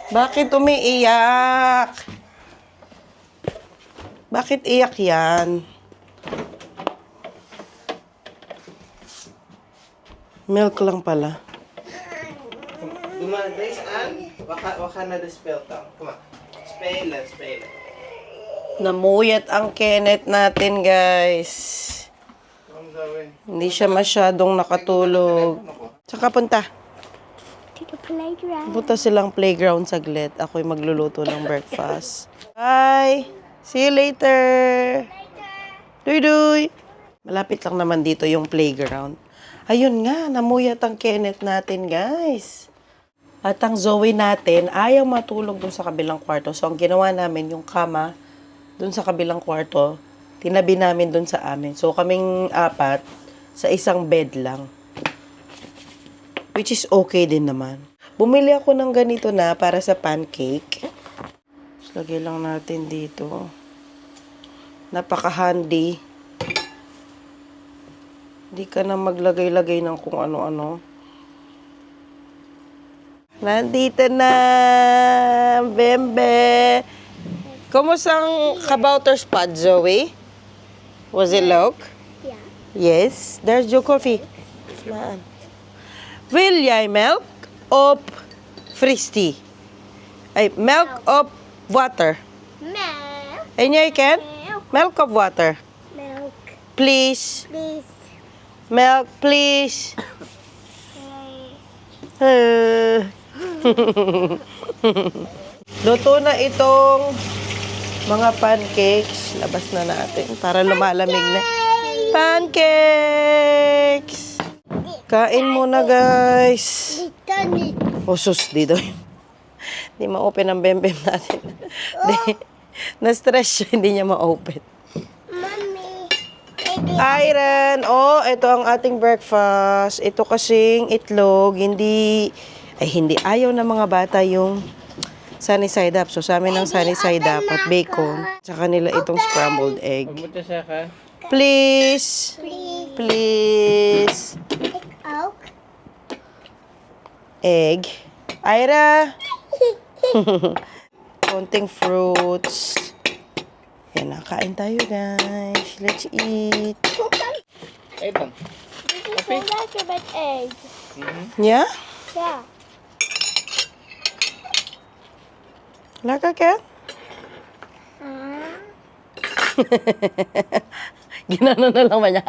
Bakit umiiyak? Bakit iyak yan? Milk lang pala. Dumadres an? Waka na dispel tang. Come on. Spell. Namuyat ang Kenneth natin, guys. Hindi siya masyadong nakatulog. Tsaka punta. Punta silang playground saglit. Ako'y magluluto ng breakfast. Bye! See you later! Duy! Malapit lang naman dito yung playground. Ayun nga, namuyat ang Kenneth natin, guys. At ang Zoe natin, ayaw matulog dun sa kabilang kwarto. So, ang ginawa namin, yung kama, dun sa kabilang kwarto, tinabi namin dun sa amin. So, kaming apat, sa isang bed lang. Which is okay din naman. Bumili ako ng ganito na para sa pancake. Lagay lang natin dito. Napaka-handy. Hindi ka na maglagay-lagay ng kung ano-ano. Nandito na, Bembe. Kumusta ang kabouter spot, Zoe? Was it look? Yeah. Yes. There's your coffee. Saan? Will jij milk of fristie? Ay, milk of water. Milk. En jij Ken? Milk of water? Milk. Please. Please. Milk, please. Luto na itong mga pancakes. Labas na natin para lumalamig na. Pancakes! Kain muna, guys. Dito. Sus, dito. Hindi ma-open ang bembem natin. Na-stress siya, hindi niya ma-open. Mommy. Iron, ito ang ating breakfast. Ito kasing itlog, hindi, ayaw ng mga bata yung sunny side up. So, sa amin ang sunny side up at bacon. Sa kanila itong scrambled egg. Pumunta siya ka. Please. Please. Please. Take out. Egg. Ira. Konting fruits. Yan, nakain tayo, guys. Let's eat. Ay, bang. This is so like about egg. Yeah? Yeah. Laka ka? Ginano na lang ba niya?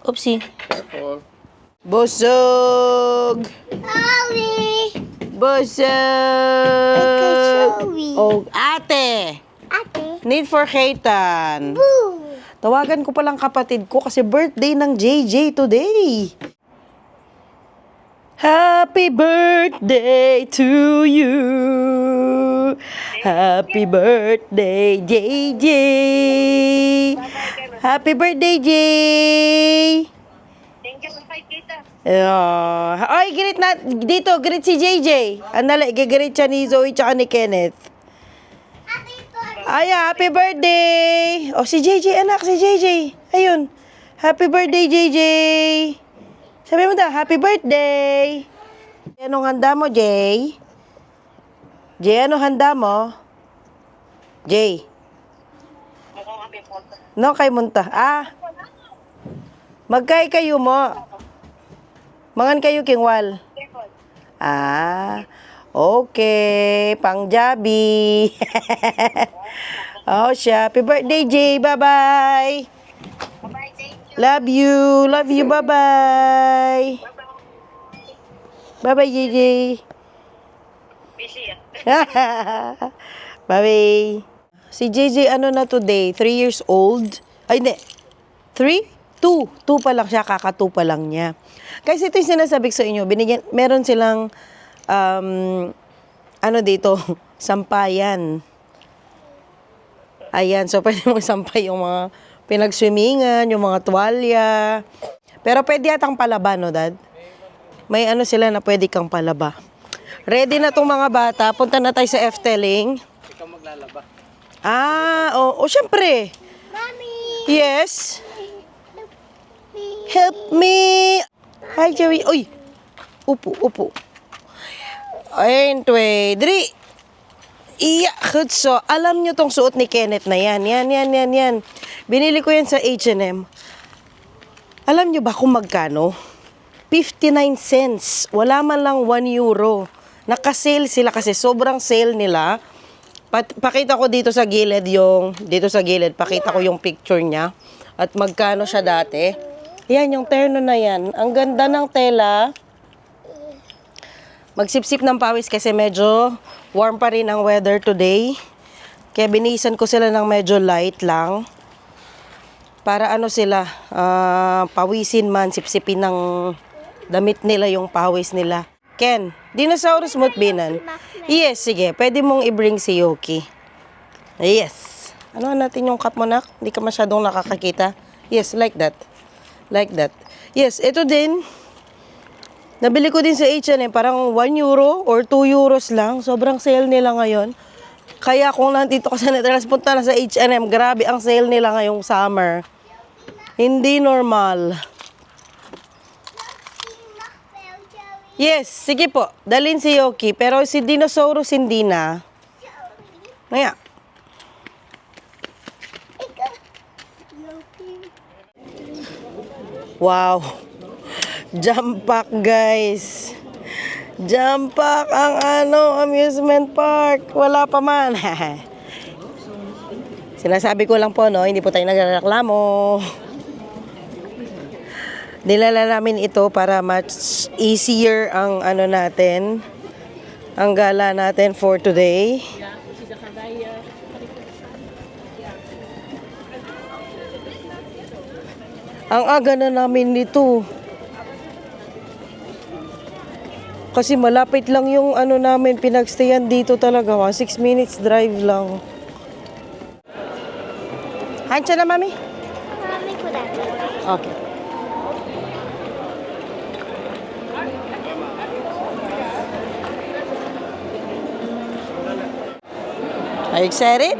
Oopsie. Careful. Busog! Ollie. Busog! Joey. Oh, ate! Ate. Need for Kaitan. Boo. Tawagan ko palang kapatid ko kasi birthday ng JJ today. Happy birthday to you. Happy birthday, JJ. Happy birthday, Jay. Thank you sa fight kita. Ay, greet na. Dito, greet si JJ. Andali, gigreet siya ni Zoe tsaka ni Kenneth. Ay, happy birthday! O, si JJ, anak, si JJ. Ayun. Happy birthday, JJ. Sabi mo daw, happy birthday. Anong handa mo, Jay? Jay, anong handa mo? Jay. No, kay munta. Magkay kayo mo. Mangan kayo kingwal. Okay, pangjabi. Siya. Happy birthday, Jay. Bye-bye. Love you. Love you. Bye-bye. Bye-bye, JJ. Bye-bye. Si JJ, ano na today? 3 years old? Ay, hindi. 3? 2. 2 pa lang siya. Kaka-2 pa lang niya. Guys, ito yung sinasabi ko sa inyo. Meron silang dito, sampayan. Ayan, so pwede mo sampay yung mga pinag-swimmingan, yung mga tuwalya. Pero pwede yatang palaba, no, Dad? May sila na pwede kang palaba. Ready na tong mga bata. Punta na tayo sa Efteling. Ikaw maglalaba. Syempre. Mommy. Yes. Me. Help me! Hi, Joey. Uy! Upo. Ayun, dri. Iya, so, alam nyo tong suot ni Kenneth na yan. Yan. Binili ko yan sa H&M. Alam nyo ba kung magkano? 59 cents. Wala man lang 1 euro. Naka-sale sila kasi sobrang sale nila. Pakita ko dito sa gilid pakita ko yung picture niya. At magkano siya dati. Yan, yung terno na yan. Ang ganda ng tela. Magsipsip ng pawis kasi medyo warm pa rin ang weather today. Kaya binisan ko sila ng medyo light lang. Para ano sila, pawisin man, sipsipin ng damit nila yung pawis nila. Ken, dinosaurus mo't binan. Yes, sige. Pwede mong i-bring si Yoki. Yes. Ano natin yung cup mo, nak? Hindi ka masyadong nakakakita. Yes, like that. Yes, ito din. Nabili ko din sa H&M, parang 1 euro or 2 euros lang. Sobrang sale nila ngayon. Kaya kung nandito ka sa Netherlands, punta na sa H&M. Grabe ang sale nila ngayong summer. Hindi normal. Yes, sige po. Dalhin si Yoki. Pero si Dinosaurus hindi na. Ngaya. Wow. Jump pack, guys. Jump pack ang amusement park. Wala pa man. Sinasabi ko lang po, no, hindi po tayo nagreklamo. Nilala namin ito para much easier ang natin, ang gala natin for today. Ang aga na namin nito. Kasi malapit lang yung namin, pinagstayan dito talaga. 6 minutes drive lang. Hansya na, mami? Mami ko dati. Okay. Are you excited?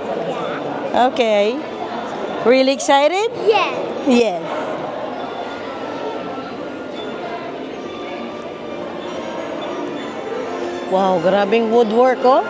Okay. Really excited? Yeah. Yes. Wow, grabing woodwork, oh.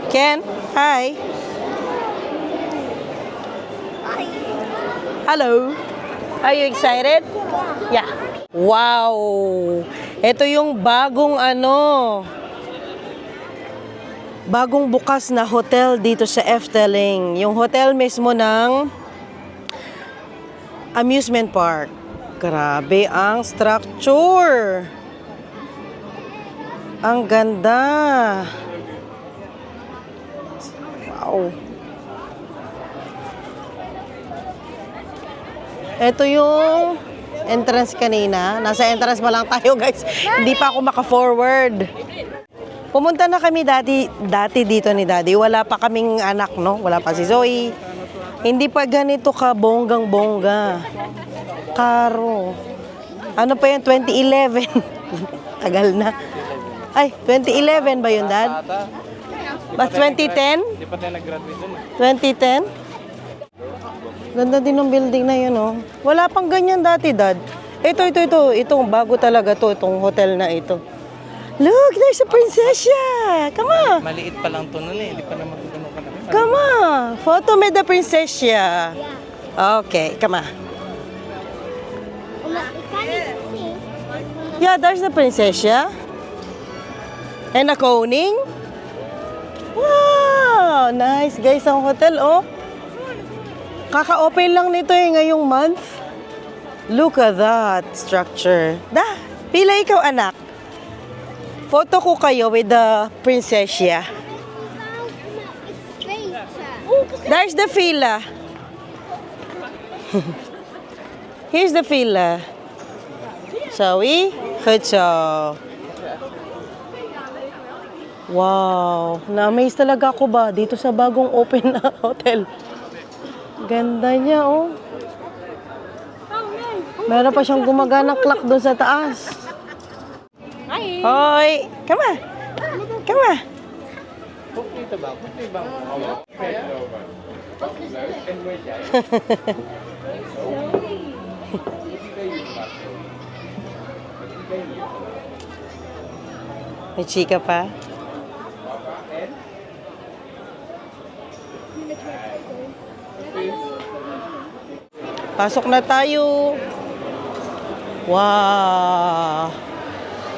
Ken, hi. Hello. Are you excited? Yeah. Wow. Ito yung bagong bukas na hotel dito sa Efteling. Yung hotel mismo ng amusement park. Grabe ang structure. Ang ganda. Wow. Ito yung entrance kanina. Nasa entrance pa lang tayo, guys. Hindi pa ako maka-forward. Pumunta na kami dati dito ni Daddy. Wala pa kaming anak, no? Wala pa si Zoe. Hindi pa ganito ka bonggang-bongga. Karo. Ano pa yan? 2011. Tagal na. Ay, 2011 ba yun, Dad? Ba 2010? Hindi pa tayo nag-graduate dun. 2010? Ganda din ng building na yun, oh. Wala pang ganyan dati, Dad. Ito. Itong bago talaga to, itong hotel na ito. Look, there's a prinsesya. Come on. Maliit pa lang to nun eh. Hindi pa naman ganun kalaki. Come on. Photo with the prinsesya. Okay, come on. Yeah, there's the prinsesya. And a koning. Wow, nice guys ang hotel, oh. Kaka-open lang nito ngayong month. Look at that structure. Pila ikaw, anak. Photo ko kayo with the prinsesya. There's the villa. Here's the villa. Shall we? Hutso. Wow. Na-amaze talaga ako ba dito sa bagong open na hotel. Ganda niya, oh. Meron pa siyang gumaganang clock doon sa taas. Hi. Hoy! Come on! Come on! Dito ba? Dito ba? May chika pa. Pasok na tayo. Wow!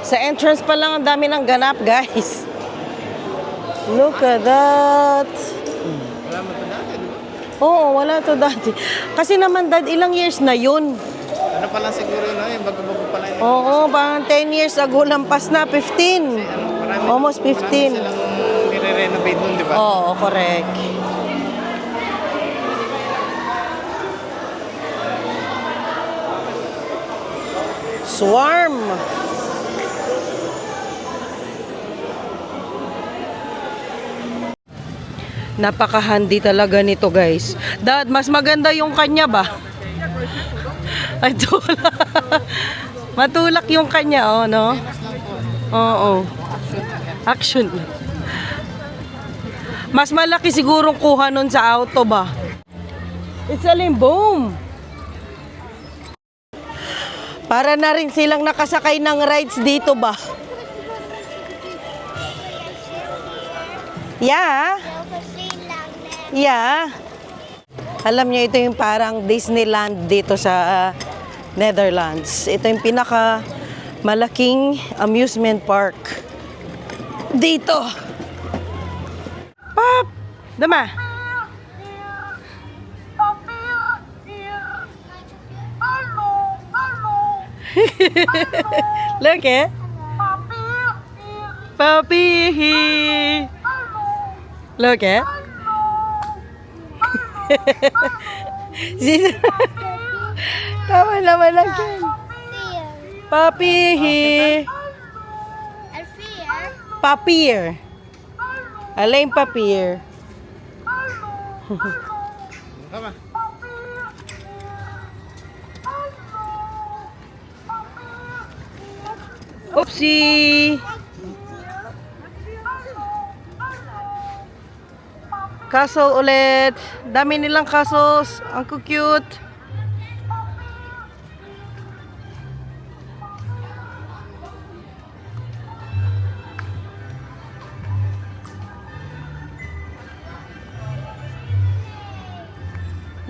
Sa entrance pa lang ang dami ng ganap, guys. Look at that. Wala mo ito dati, di ba? Oo, wala to dati. Kasi naman, Dad, ilang years na yun? Ano pa lang siguro yun, eh, bago-bago pa lang yun. Oo, parang 10 years ago, lampas na, 15. Almost 15. Marami silang nire-renovate nun, di ba? Oo, correct. Swarm. Napaka-handy talaga nito, guys. Dad, mas maganda yung kanya ba? Ay, tulak. Matulak yung kanya, oh, no? Oo. Action. Mas malaki sigurong kuha nun sa auto ba? It's a boom. Para na rin silang nakasakay ng rides dito ba? Yeah. Yeah. Alam niyo, ito yung parang Disneyland dito sa Netherlands. Ito yung pinaka malaking amusement park dito. Pop! Dama! Look eh. Papi! Look eh. Tama naman lang yan. Papi! Papir. Alay yung papir. Tama. Oopsie! Castle ulit. Dami nilang castles. Ang cute.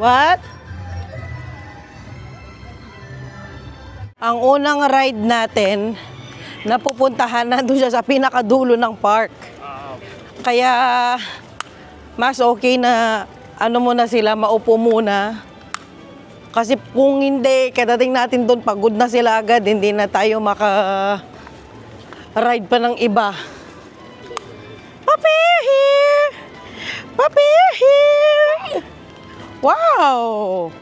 What? Ang unang ride natin, napupuntahan na doon siya sa pinakadulo ng park. Kaya, mas okay na ano muna sila, maupo muna. Kasi kung hindi, kadating natin doon, pagod na sila agad, hindi na tayo maka-ride pa ng iba. Papi here! Papi here! Wow!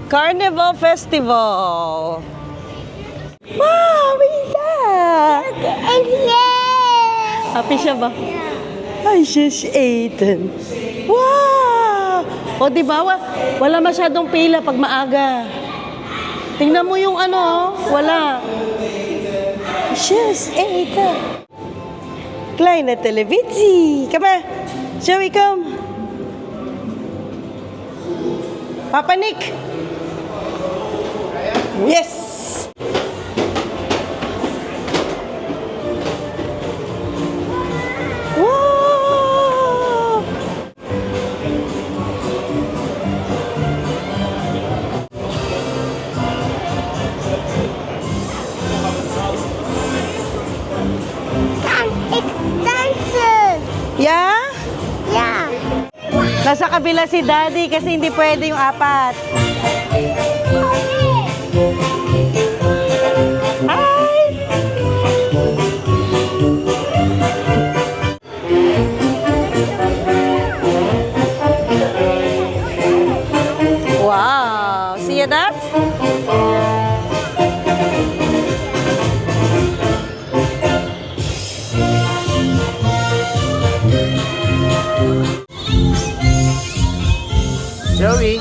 Carnival Festival! Wow! Isa! Happy siya ba? I just ate. Wow! O diba, wala masyadong pila pag maaga. Tingnan mo yung ano, wala. Just ate. Kleine Televisie. Come on. Shall we come? Papa Nick. Yes! Wow! Yeah? Yeah. Nasa kabila si Daddy kasi hindi pwede yung apat. Hi! Wow! See you, Dad? Joey.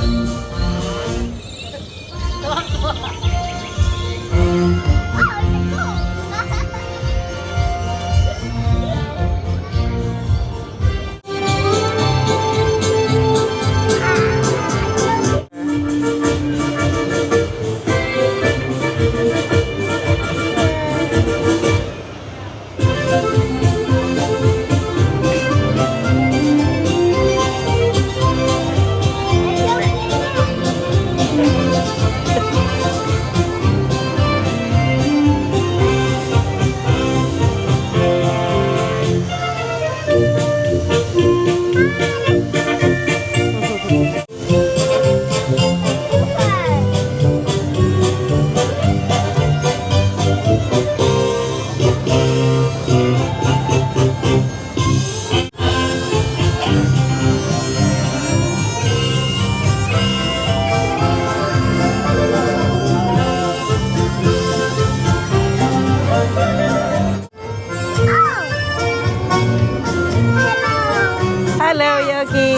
Hello, Yogi!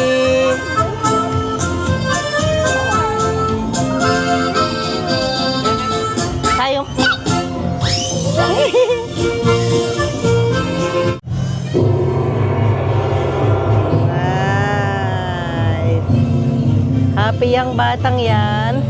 Tayo. Nice. Happy ang batang yan.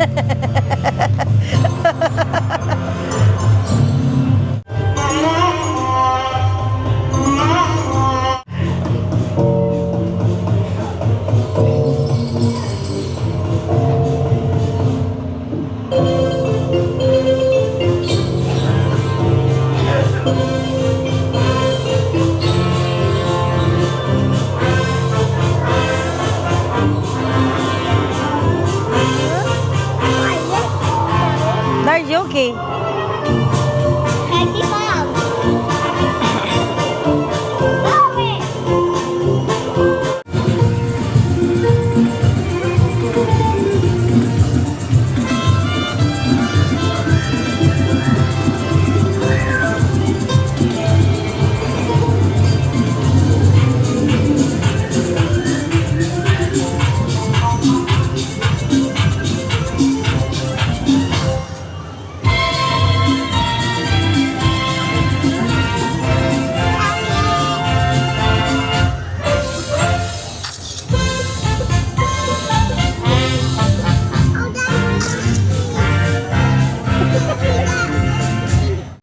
There's Yogi. Happy Mom. Mommy.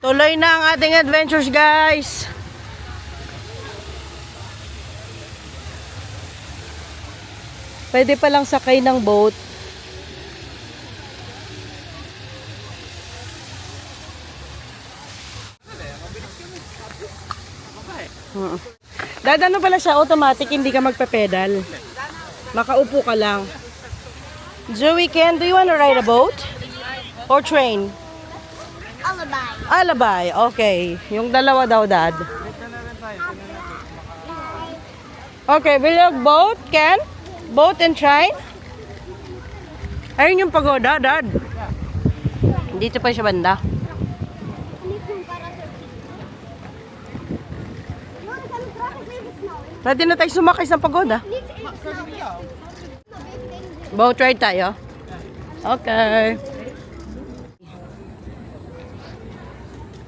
Tuloy na ang ating adventures, guys. Pwede palang sakay ng boat. Dadano pala siya automatic, hindi ka magpe-pedal. Makaupo ka lang. Joey, Ken, do you want to ride a boat? Or train? Alibi. Alabay, okay. Yung dalawa daw, Dad. Okay, will you boat, Ken? Boat and train? Ayun yung pagoda, Dad. Dito pa siya banda. Pwede na tayo sumakay sa pagoda. Boat ride tayo. Okay.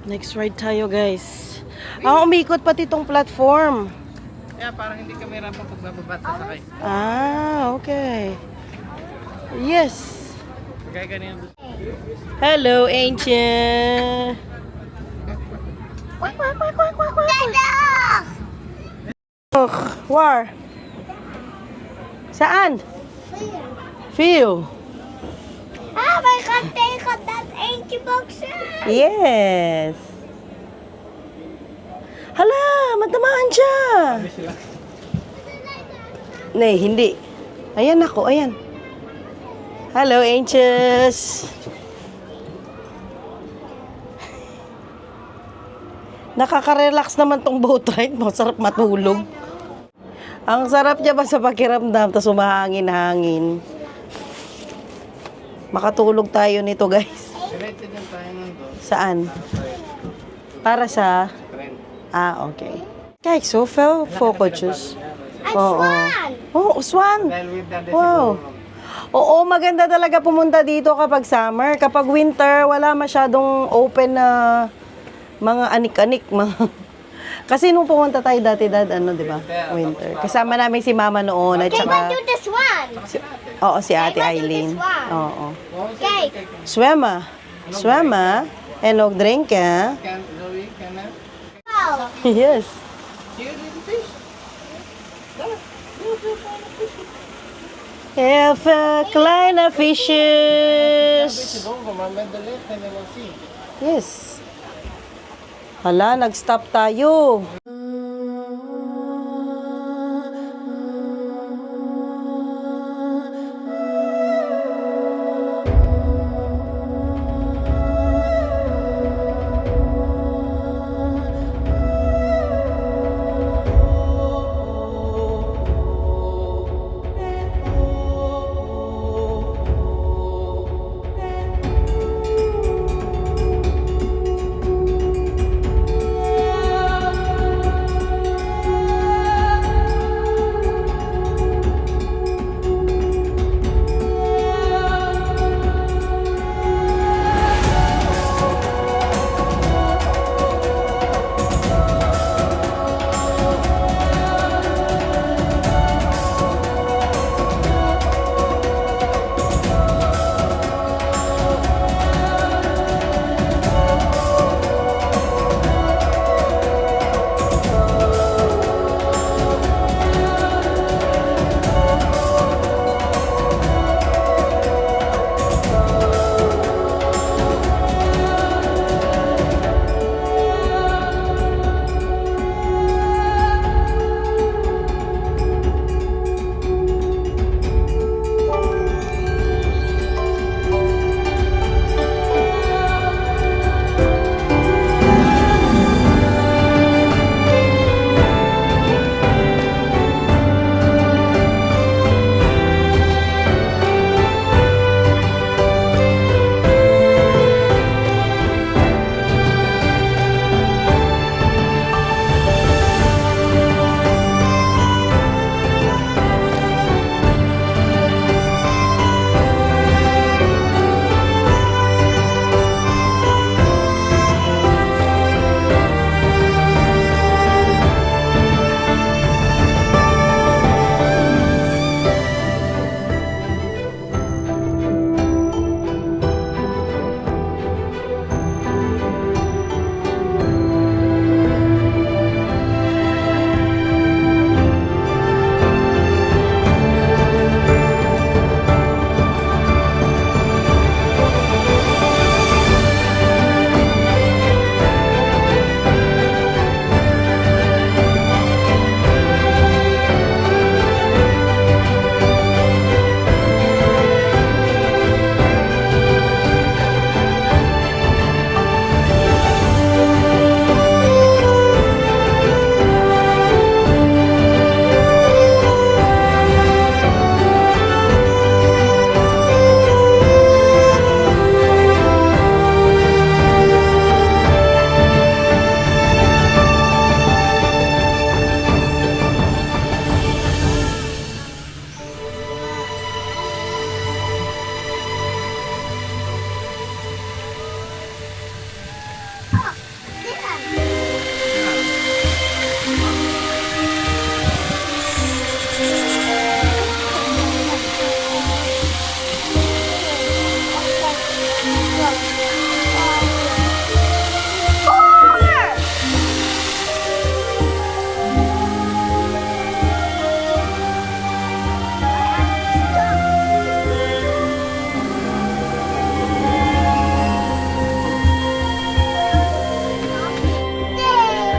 Next ride tayo, guys. Umikot pati tong platform. Yeah, parang hindi ka mahirapan pagbababa at sasakay. Okay. Yes. Kaya ganyan. Hello, Ancient. Where? Saan? Feel. I can take up that empty box. Yes. Hala, matamaan siya. Nay, hindi. Ayan ako, ayan. Hello, Anxious. Nakaka-relax naman tong boat ride. Masarap matulog. Ang sarap niya ba sa pakiramdam, tapos umahangin-hangin. Makatulog tayo nito, guys. Diretso din tayo nandun. Saan? Para sa... Friend. Okay. Kijk, zoveel vogeltjes. Een Oo. zwaan. Oh, swan. Dahil with that, Wow. Oo, maganda talaga pumunta dito kapag summer. Kapag winter, wala masyadong open na mga anik-anik. Kasi nung pumunta tayo dati, Dad, ano, di ba? Winter. Kasama namin si Mama noon at Okay, saka... go do this one. Oo, si Ate Okay, Eileen. this one. Oo. Okay. Swema. Swema. And drink, ha? Can, Zoe, can I? Go. Yes. Do you need fish? Have kleine fishes. Beetje donker, maar met de licht en dan zie. Yes. Hala, nag-stop tayo.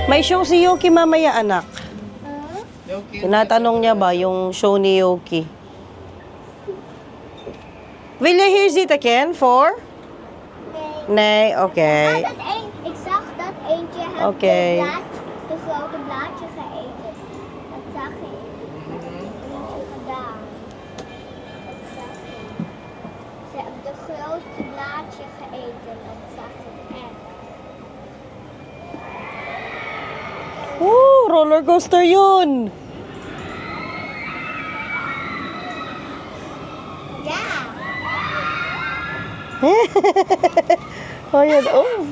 May show si Yuki mamaya, anak. Tinatanong niya ba yung show ni Yuki? Will you hear it again for? Nee, oké. Ik zag dat eentje heeft Oké. de grote blaadje geëten. Dat zag ik. Eentje gedaan. Dat zag ik. Ze hebben de grootste blaadje geëten. Dat zag ik echt. Oeh, rollercoaster yun. Ja? Oh, yan. Oh.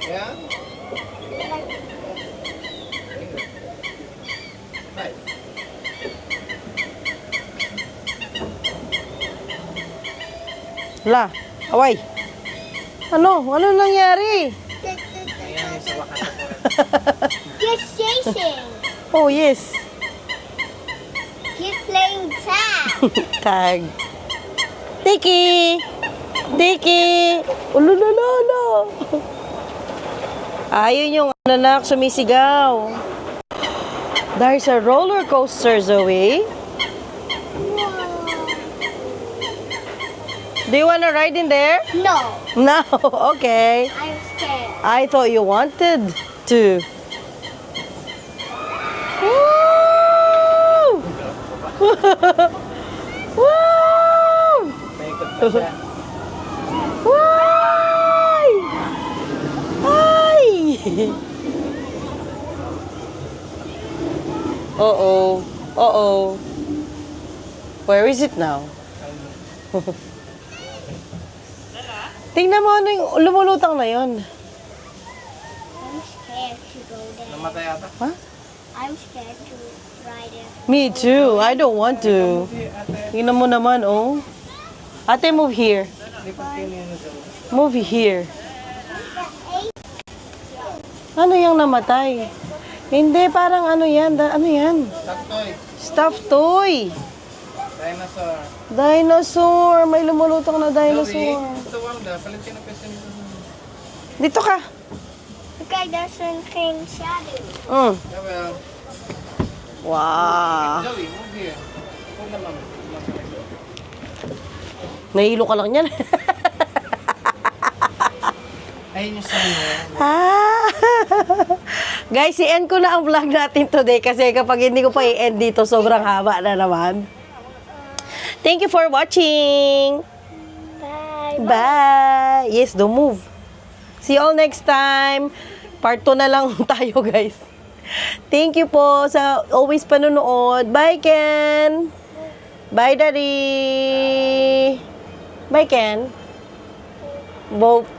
Yeah? Right. La, away. Ano? Ano nangyari? Ayan yung sa wakas ako. He's chasing. Oh, yes. He's playing tag. Tag. Tiki! Tiki! Ulululolo! Ayun yung anak sumisigaw. There's a roller coaster, Zoe. Do you wanna ride in there? No, No, okay. I'm scared. I thought you wanted to. Woo! Woo! May ikot pa siya. Why? Ay! Uh-oh. Uh-oh. Where is it now? Tingnan mo ano yung lumulutang na yon. I'm scared to go there. Namatay ata. Huh? I'm scared to ride it. Me too. I don't want to. Si ate. Tingnan mo naman, oh. Ate, move here. Lipat kayo niya na daw. Move here. Ano yung namatay? Hindi, parang ano yan? Ano yan? Stop toy. Stuffed toy. Dinosaur. Dinosaur. May lumulutang na Zoe, dinosaur. gusto Wanda. Palit ka na kasi nito. Dito ka. Okay, there's one king shadow. Mm. Well, Wow. Zoe, move here. Huwag na ma'am. Nahilo ka lang yan. Ayun yung sign mo. Ah. Guys, i-end ko na ang vlog natin today kasi kapag hindi ko pa i-end dito, sobrang haba na naman. Thank you for watching. Bye. Bye. Yes, don't move. See you all next time. Part 2 na lang tayo, guys. Thank you po sa always panonood. Bye, Ken. Bye, Daddy. Bye, Ken. Both.